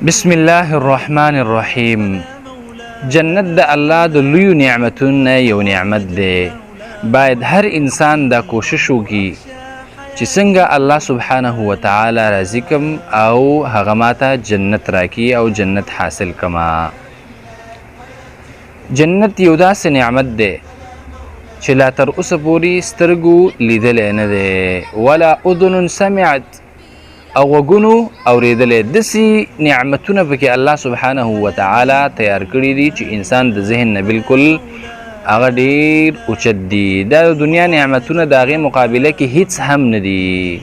بسم الله الرحمن الرحیم. جنت د الله د لویو نعمتونو یو نعمت دی. باید هر انسان دا کوشش وکړي چې څنګه الله سبحانه و تعالی راضي کم او هغه ماته جنت راکړي او جنت حاصل کما. جنت یو داسې نعمت دی چې لا تر اوسه پورې سترګو لیدلی نه دی ولا اذن سمعت او وګونو اورېدلی. داسې نعمتونه پکې الله سبحانه و تعالی تیار کړي دي چې انسان د ذهن نه بالکل هغه ډېر اوچت دي. دا د دنیا نعمتونه د هغې مقابله کې هیڅ هم نه دي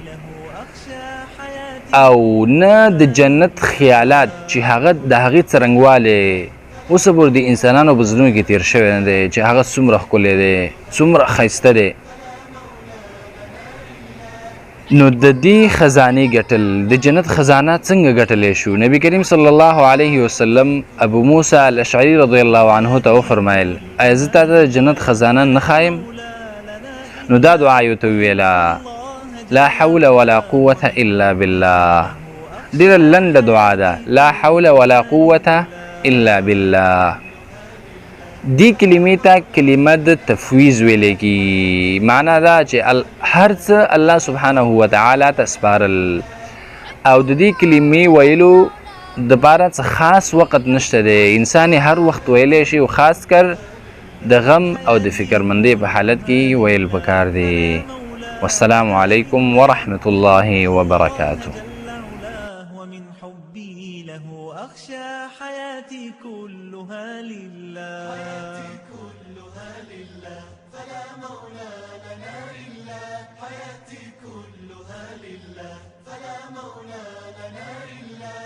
او نه د جنت خیالات چې هغه د هغې څرنګوالی اوسه پورې د انسانانو په زړونو کې تېر شوی نه دی چې هغه څومره ښکلی دی، څومره ښایسته دی. نو د دې خزانې ګټل، د جنت خزانه څنګه ګټلی شو؟ نبی کریم صلی الله علیه وسلم ابو موسی الاشعري رضی الله عنه ته وفرمایل ایا زه تا ته د جنت خزانه نه ښایم؟ نو دا دعا یې ورته وویله، لا حول ولا قوة الا بالله. ډېره لنډه دعا ده، لا حول ولا قوة الا بالله. دی کلمې ته کلمه د تفویض ویلی کی. معنا دا چې هر څه الله سبحانه و تعالی ته سپارل او د دې کلمې ویلو دپاره څه خاص وخت نشته دی. انسان هر وخت ویلی شي او خاص کر د غم او د فکرمندۍ په حالت کې ویل پکار دی. والسلام علیکم ورحمة الله وبرکاته. أخشى حياتي كلها لله فلا مولى لنا إلا حياتي كلها لله فلا مولى لنا إلا